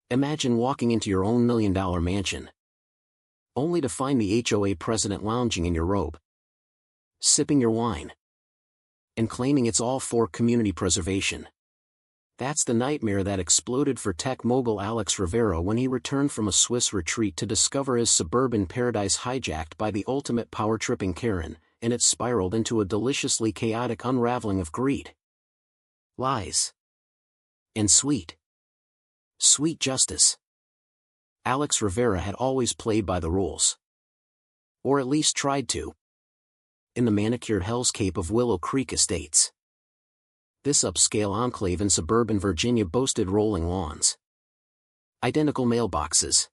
Imagine walking into your own $1 million mansion, only to find the HOA president lounging in your robe, sipping your wine, and claiming it's all for community preservation. That's the nightmare that exploded for tech mogul Alex Rivera when he returned from a Swiss retreat to discover his suburban paradise hijacked by the ultimate power-tripping Karen, and it spiraled into a deliciously chaotic unraveling of greed, lies, and sweet justice. Alex Rivera had always played by the rules. Or at least tried to. In the manicured hellscape of Willow Creek Estates. This upscale enclave in suburban Virginia boasted rolling lawns, identical mailboxes,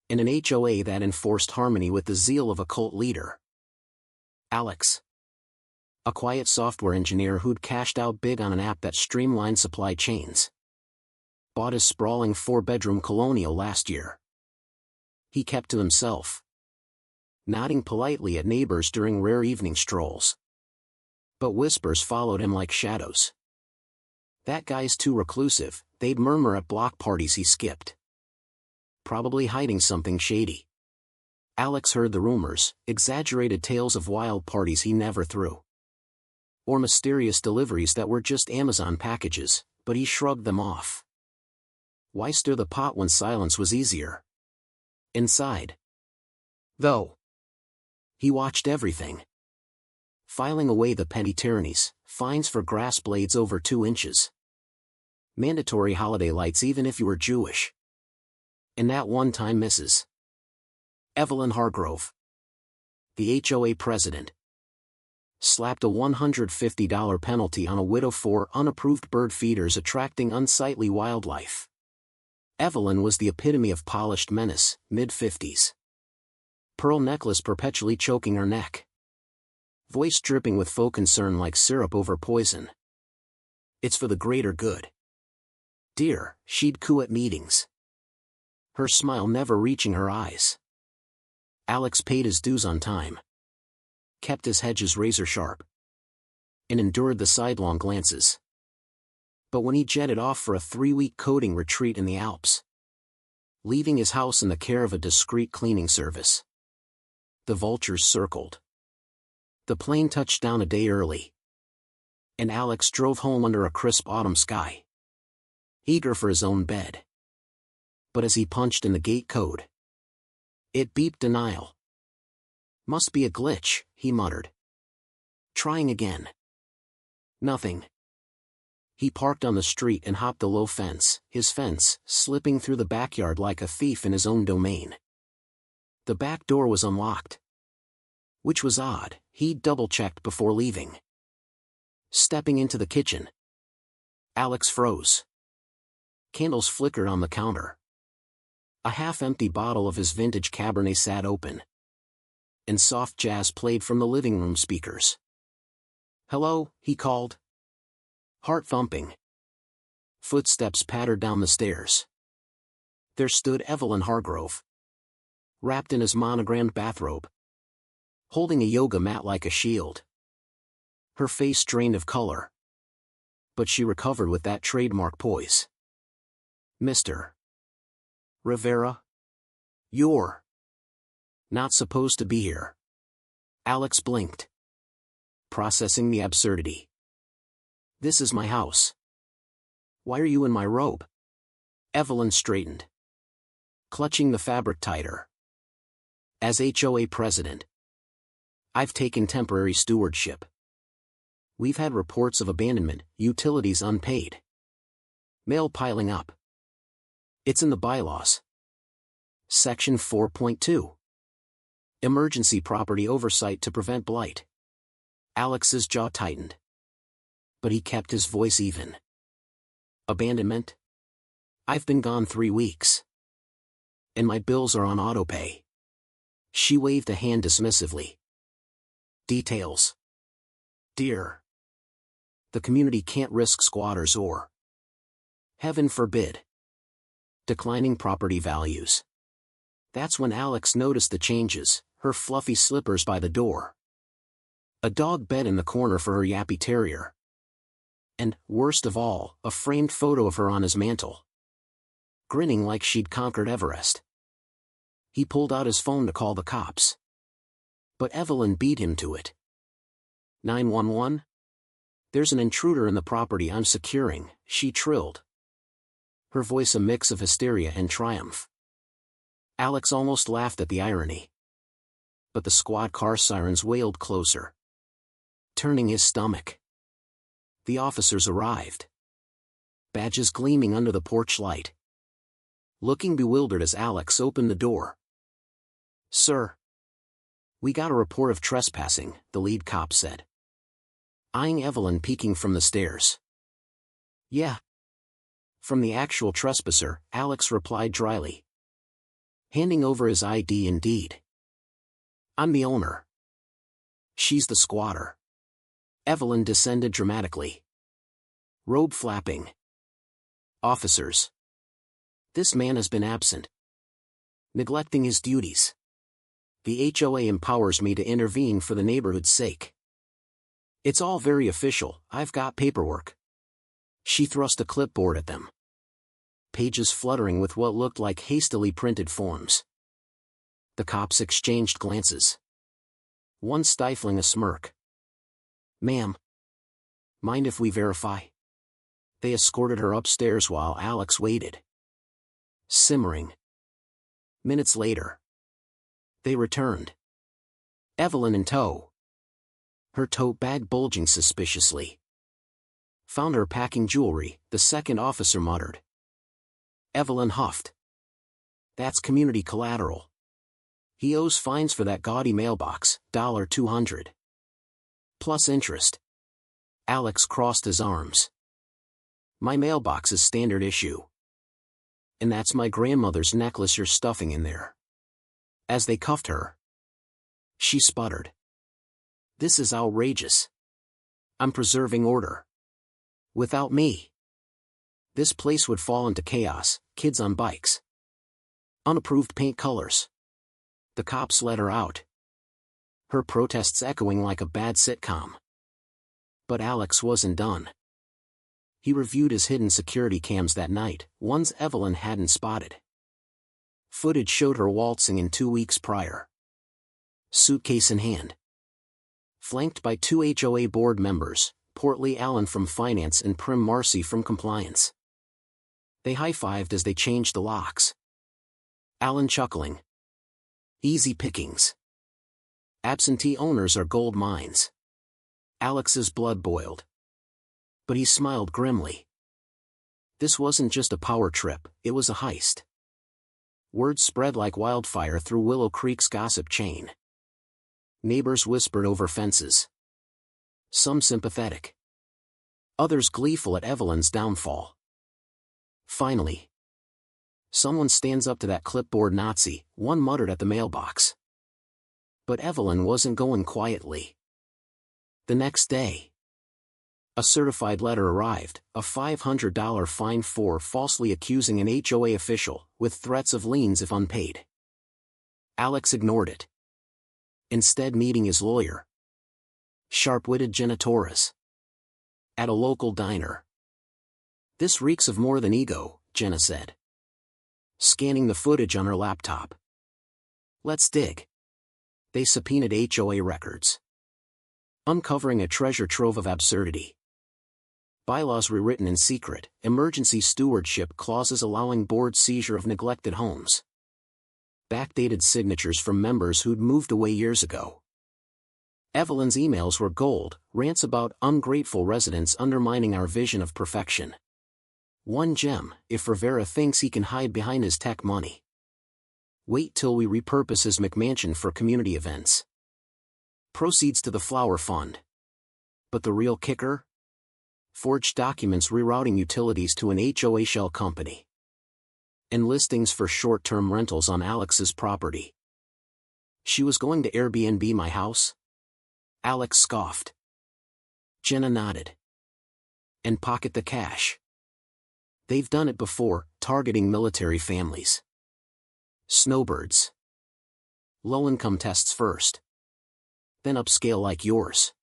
and an HOA that enforced harmony with the zeal of a cult leader. Alex, a quiet software engineer who'd cashed out big on an app that streamlined supply chains, bought his sprawling 4-bedroom colonial last year. He kept to himself, nodding politely at neighbors during rare evening strolls. But whispers followed him like shadows. That guy's too reclusive, they'd murmur at block parties he skipped. Probably hiding something shady. Alex heard the rumors, exaggerated tales of wild parties he never threw. Or mysterious deliveries that were just Amazon packages, but he shrugged them off. Why stir the pot when silence was easier? Inside, though, he watched everything. Filing away the petty tyrannies, fines for grass blades over 2 inches. Mandatory holiday lights even if you were Jewish. And that one-time Mrs. Evelyn Hargrove, the HOA president, slapped a $150 penalty on a widow for unapproved bird feeders attracting unsightly wildlife. Evelyn was the epitome of polished menace, mid-50s. Pearl necklace perpetually choking her neck. Voice dripping with faux concern like syrup over poison. It's for the greater good. Dear, she'd coo at meetings, her smile never reaching her eyes. Alex paid his dues on time, kept his hedges razor sharp, and endured the sidelong glances. But when he jetted off for a 3-week coding retreat in the Alps, leaving his house in the care of a discreet cleaning service, the vultures circled. The plane touched down a day early, and Alex drove home under a crisp autumn sky, eager for his own bed. But as he punched in the gate code, it beeped denial. Must be a glitch, he muttered. Trying again. Nothing. He parked on the street and hopped the low fence, his fence slipping through the backyard like a thief in his own domain. The back door was unlocked, which was odd. He'd double-checked before leaving. Stepping into the kitchen, Alex froze. Candles flickered on the counter. A half-empty bottle of his vintage Cabernet sat open, and soft jazz played from the living room speakers. "Hello," he called. Heart thumping. Footsteps pattered down the stairs. There stood Evelyn Hargrove, wrapped in his monogrammed bathrobe, holding a yoga mat like a shield. Her face drained of color, but she recovered with that trademark poise. "Mr. Rivera? You're not supposed to be here." Alex blinked, processing the absurdity. "This is my house. Why are you in my robe?" Evelyn straightened, clutching the fabric tighter. "As HOA president, I've taken temporary stewardship. We've had reports of abandonment, utilities unpaid, mail piling up. It's in the bylaws. Section 4.2. Emergency property oversight to prevent blight." Alex's jaw tightened, but he kept his voice even. "Abandonment? I've been gone 3 weeks. And my bills are on autopay." She waved a hand dismissively. "Details. Dear. The community can't risk squatters or, heaven forbid, declining property values." That's when Alex noticed the changes, her fluffy slippers by the door, a dog bed in the corner for her yappy terrier, and, worst of all, a framed photo of her on his mantle. grinning like she'd conquered Everest. He pulled out his phone to call the cops. But Evelyn beat him to it. 911? There's an intruder in the property I'm securing, she trilled. Her voice a mix of hysteria and triumph. Alex almost laughed at the irony. But the squad car sirens wailed closer, turning his stomach. The officers arrived, badges gleaming under the porch light. Looking bewildered as Alex opened the door. Sir. We got a report of trespassing, the lead cop said, eyeing Evelyn peeking from the stairs. Yeah. From the actual trespasser, Alex replied dryly, handing over his ID. Indeed. I'm the owner. She's the squatter. Evelyn descended dramatically, robe flapping. Officers. This man has been absent, neglecting his duties. The HOA empowers me to intervene for the neighborhood's sake. It's all very official, I've got paperwork. She thrust a clipboard at them, pages fluttering with what looked like hastily printed forms. The cops exchanged glances, one stifling a smirk. Ma'am, mind if we verify? They escorted her upstairs while Alex waited, simmering. Minutes later, they returned, Evelyn in tow, her tote bag bulging suspiciously. Found her packing jewelry, the second officer muttered. Evelyn huffed. That's community collateral. He owes fines for that gaudy mailbox, $200. Plus interest. Alex crossed his arms. My mailbox is standard issue. And that's my grandmother's necklace you're stuffing in there. As they cuffed her, she sputtered. This is outrageous. I'm preserving order. Without me, this place would fall into chaos, kids on bikes, unapproved paint colors. The cops let her out, her protests echoing like a bad sitcom. But Alex wasn't done. He reviewed his hidden security cams that night, ones Evelyn hadn't spotted. Footage showed her waltzing in 2 weeks prior, suitcase in hand, flanked by 2 HOA board members, portly Allen from finance and prim Marcy from compliance. They high-fived as they changed the locks. Allen chuckling. Easy pickings. Absentee owners are gold mines. Alex's blood boiled, but he smiled grimly. This wasn't just a power trip, it was a heist. Word spread like wildfire through Willow Creek's gossip chain. Neighbors whispered over fences, some sympathetic, others gleeful at Evelyn's downfall. Finally, someone stands up to that clipboard Nazi, one muttered at the mailbox. But Evelyn wasn't going quietly. The next day, a certified letter arrived, a $500 fine for falsely accusing an HOA official, with threats of liens if unpaid. Alex ignored it, instead meeting his lawyer, sharp-witted Jenna Torres, at a local diner. This reeks of more than ego, Jenna said, scanning the footage on her laptop. Let's dig. They subpoenaed HOA records, uncovering a treasure trove of absurdity. Bylaws rewritten in secret, emergency stewardship clauses allowing board seizure of neglected homes. Backdated signatures from members who'd moved away years ago. Evelyn's emails were gold, rants about ungrateful residents undermining our vision of perfection. One gem, if Rivera thinks he can hide behind his tech money. Wait till we repurpose his McMansion for community events. Proceeds to the Flower Fund. But the real kicker? Forged documents rerouting utilities to an HOA shell company. And listings for short-term rentals on Alex's property. She was going to Airbnb my house? Alex scoffed. Jenna nodded. And pocket the cash. They've done it before, targeting military families. Snowbirds. Low-income tests first. Then upscale like yours.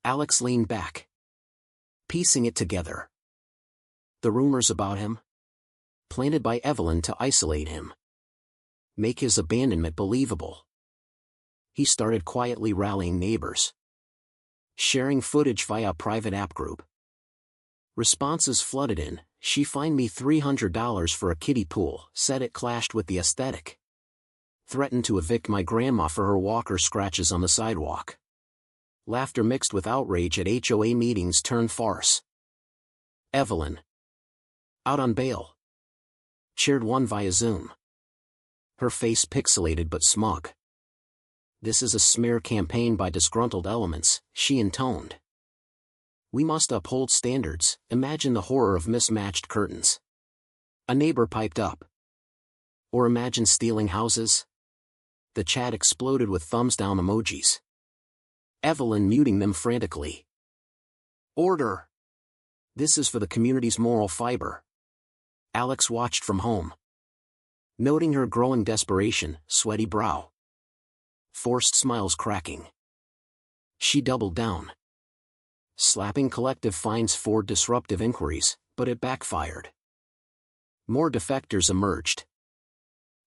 Alex leaned back, piecing it together. The rumors about him? planted by Evelyn to isolate him. Make his abandonment believable. He started quietly rallying neighbors. Sharing footage via a private app group. Responses flooded in. She fined me $300 for a kiddie pool, said it clashed with the aesthetic. Threatened to evict my grandma for her walker scratches on the sidewalk. Laughter mixed with outrage at HOA meetings turned farce. Evelyn. Out on bail. Shared one via Zoom. Her face pixelated but smug. This is a smear campaign by disgruntled elements, she intoned. We must uphold standards. Imagine the horror of mismatched curtains. A neighbor piped up. Or imagine stealing houses? The chat exploded with thumbs down emojis. Evelyn muting them frantically. Order! This is for the community's moral fiber. Alex watched from home. Noting her growing desperation, sweaty brow. Forced smiles cracking. She doubled down. Slapping collective fines for disruptive inquiries, but it backfired. More defectors emerged.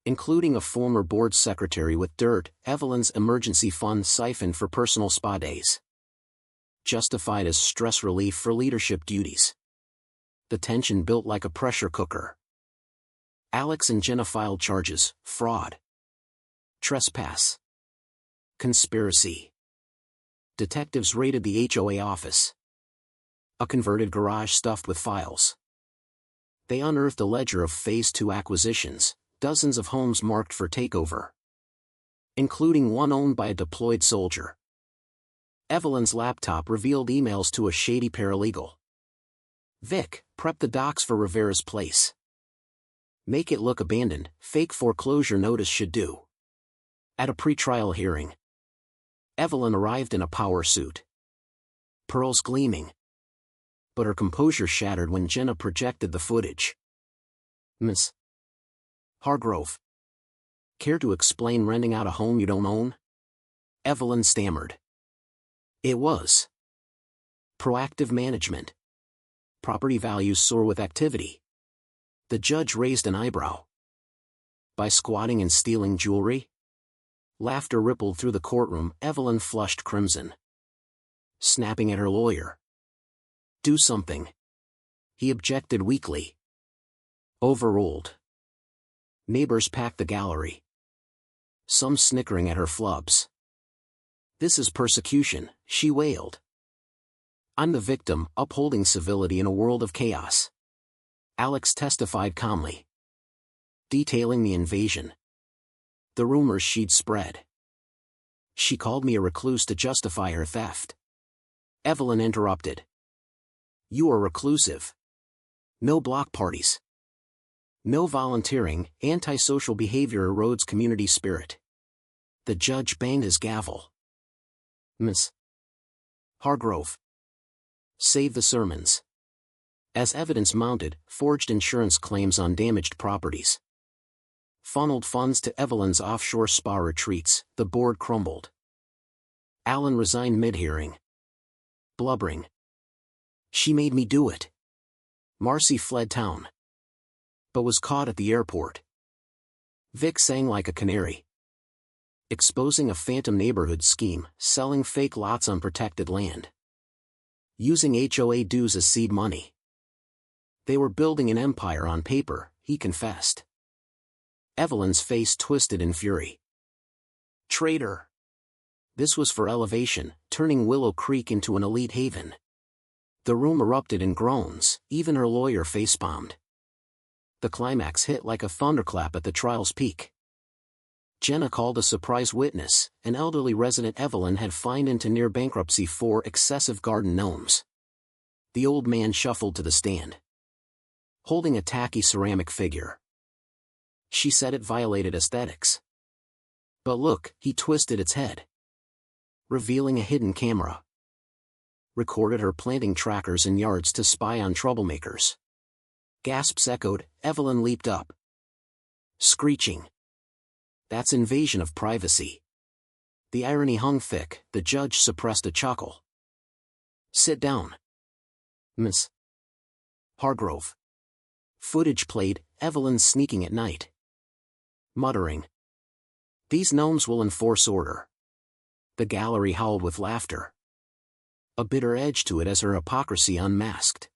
Including a former board secretary with dirt, Evelyn's emergency fund siphoned for personal spa days. Justified as stress relief for leadership duties. The tension built like a pressure cooker. Alex and Jenna filed charges: fraud, trespass, conspiracy. Detectives raided the HOA office. A converted garage stuffed with files. They unearthed a ledger of Phase 2 acquisitions, dozens of homes marked for takeover. Including one owned by a deployed soldier. Evelyn's laptop revealed emails to a shady paralegal. Vic, prep the docs for Rivera's place. Make it look abandoned, fake foreclosure notice should do. At a pretrial hearing. Evelyn arrived in a power suit. Pearls gleaming. But her composure shattered when Jenna projected the footage. Miss Hargrove. Care to explain renting out a home you don't own? Evelyn stammered. It was proactive management. Property values soar with activity. The judge raised an eyebrow. By squatting and stealing jewelry? Laughter rippled through the courtroom. Evelyn flushed crimson. Snapping at her lawyer. Do something. He objected weakly. Overruled. Neighbors packed the gallery. Some snickering at her flubs. This is persecution, she wailed. I'm the victim, upholding civility in a world of chaos. Alex testified calmly. Detailing the invasion. The rumors she'd spread. She called me a recluse to justify her theft. Evelyn interrupted. You are reclusive. No block parties. No volunteering. Antisocial behavior erodes community spirit. The judge banged his gavel. Miss Hargrove. Save the sermons. As evidence mounted, forged insurance claims on damaged properties. Funneled funds to Evelyn's offshore spa retreats. The board crumbled. Alan resigned mid-hearing. Blubbering. She made me do it. Marcy fled town. But was caught at the airport. Vic sang like a canary. Exposing a phantom neighborhood scheme, selling fake lots on protected land. Using HOA dues as seed money. They were building an empire on paper, he confessed. Evelyn's face twisted in fury. Traitor. This was for elevation, turning Willow Creek into an elite haven. The room erupted in groans, even her lawyer facepalmed. The climax hit like a thunderclap at the trial's peak. Jenna called a surprise witness, an elderly resident Evelyn had fined into near bankruptcy for excessive garden gnomes. The old man shuffled to the stand. Holding a tacky ceramic figure. She said it violated aesthetics. But look, he twisted its head. Revealing a hidden camera. Recorded her planting trackers in yards to spy on troublemakers. Gasps echoed. Evelyn leaped up. Screeching. That's invasion of privacy. The irony hung thick. The judge suppressed a chuckle. Sit down. Miss Hargrove. Footage played. Evelyn's sneaking at night, muttering, "These gnomes will enforce order." The gallery howled with laughter. A bitter edge to it as her hypocrisy unmasked.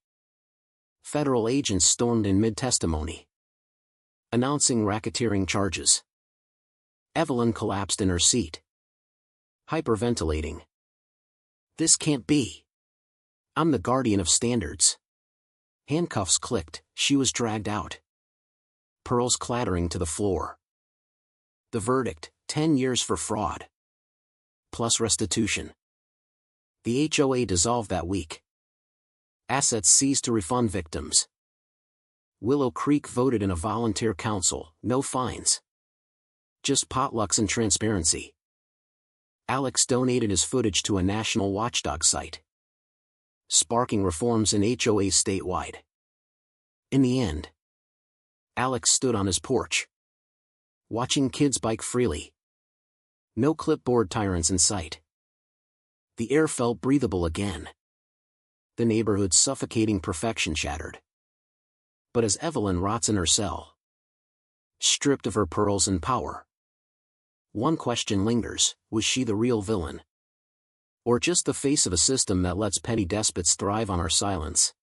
Federal agents stormed in mid-testimony, announcing racketeering charges. Evelyn collapsed in her seat, hyperventilating. "This can't be. I'm the guardian of standards." Handcuffs clicked, she was dragged out. Pearls clattering to the floor. The verdict, 10 years for fraud, plus restitution. The HOA dissolved that week. Assets seized to refund victims. Willow Creek voted in a volunteer council, no fines. Just potlucks and transparency. Alex donated his footage to a national watchdog site, sparking reforms in HOAs statewide. In the end, Alex stood on his porch, watching kids bike freely. No clipboard tyrants in sight. The air felt breathable again. The neighborhood's suffocating perfection shattered. But as Evelyn rots in her cell, stripped of her pearls and power, one question lingers: was she the real villain? Or just the face of a system that lets petty despots thrive on our silence?